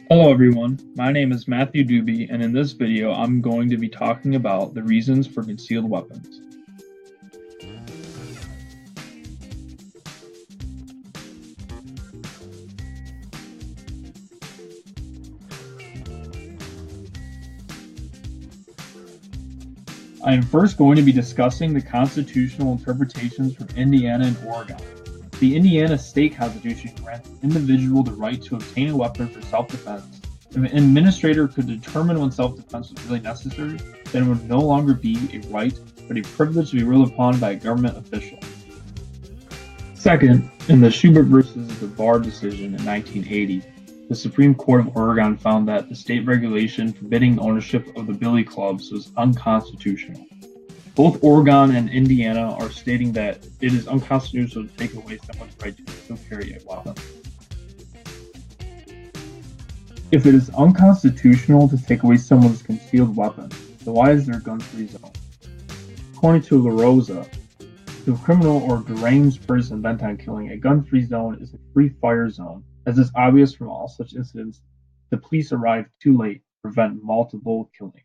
Hello everyone, my name is Matthew Dubey, and in this video I'm going to be talking about the reasons for concealed weapons. I am first going to be discussing the constitutional interpretations from Indiana and Oregon. The Indiana state constitution grants an individual the right to obtain a weapon for self-defense. If an administrator could determine when self-defense was really necessary, then it would no longer be a right, but a privilege to be ruled upon by a government official. Second, in the Schubert versus the Barr decision in 1980, the Supreme Court of Oregon found that the state regulation forbidding ownership of the billy clubs was unconstitutional. Both Oregon and Indiana are stating that it is unconstitutional to take away someone's right to still carry a weapon. If it is unconstitutional to take away someone's concealed weapon, then why is there a gun-free zone? According to La Rosa, if a criminal or deranged person bent on killing, a gun-free zone is a free fire zone. As is obvious from all such incidents, the police arrive too late to prevent multiple killings.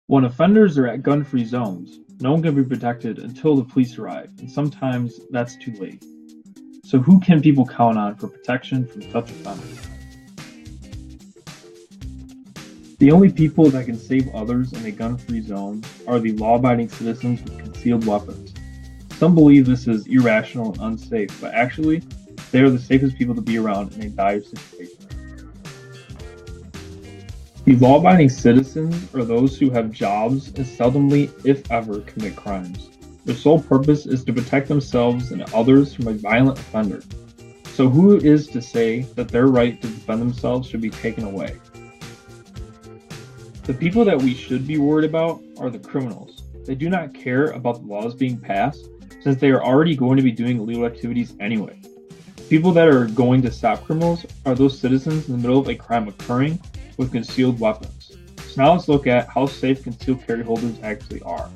When offenders are at gun-free zones, no one can be protected until the police arrive, and sometimes that's too late. So who can people count on for protection from such offenders? The only people that can save others in a gun-free zone are the law-abiding citizens with concealed weapons. Some believe this is irrational and unsafe, but actually, they are the safest people to be around in a dire situation. The law-abiding citizens are those who have jobs and seldomly, if ever, commit crimes. Their sole purpose is to protect themselves and others from a violent offender. So who is to say that their right to defend themselves should be taken away? The people that we should be worried about are the criminals. They do not care about the laws being passed, since they are already going to be doing illegal activities anyway. People that are going to stop criminals are those citizens in the middle of a crime occurring with concealed weapons. So now let's look at how safe concealed carry holders actually are.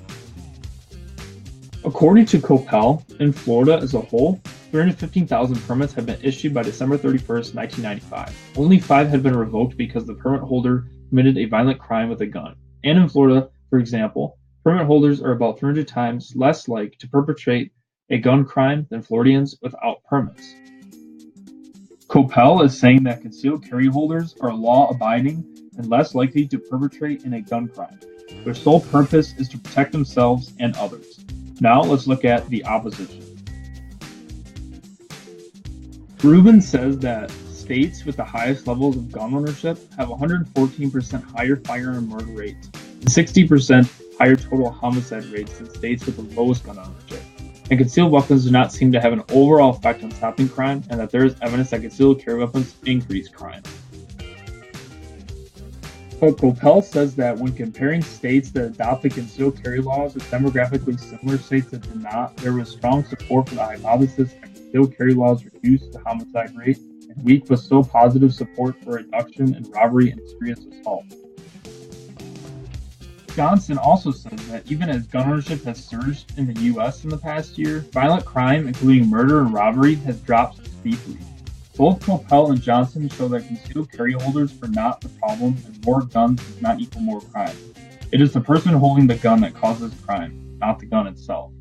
According to Coppell, in Florida as a whole, 315,000 permits have been issued by December 31st, 1995. Only 5 had been revoked because the permit holder committed a violent crime with a gun. And in Florida, for example, permit holders are about 300 times less likely to perpetrate a gun crime than Floridians without permits. Coppell is saying that concealed carry holders are law-abiding and less likely to perpetrate in a gun crime. Their sole purpose is to protect themselves and others. Now let's look at the opposition. Rubin says that states with the highest levels of gun ownership have 114% higher firearm murder rates and 60% higher total homicide rates than states with the lowest gun ownership. And concealed weapons do not seem to have an overall effect on stopping crime, and that there is evidence that concealed carry weapons increase crime. But Coppell says that when comparing states that adopted concealed carry laws with demographically similar states that did not, there was strong support for the hypothesis that concealed carry laws reduced the homicide rate, and weak but still positive support for a reduction in robbery and serious assault. Johnson also says that even as gun ownership has surged in the U.S. in the past year, violent crime, including murder and robbery, has dropped steeply. Both Coppell and Johnson show that concealed carry holders are not the problem, and more guns does not equal more crime. It is the person holding the gun that causes crime, not the gun itself.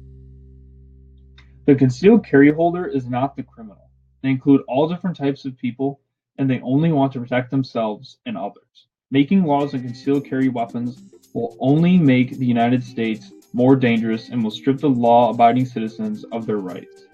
The concealed carry holder is not the criminal. They include all different types of people, and they only want to protect themselves and others. Making laws on concealed carry weapons will only make the United States more dangerous and will strip the law-abiding citizens of their rights.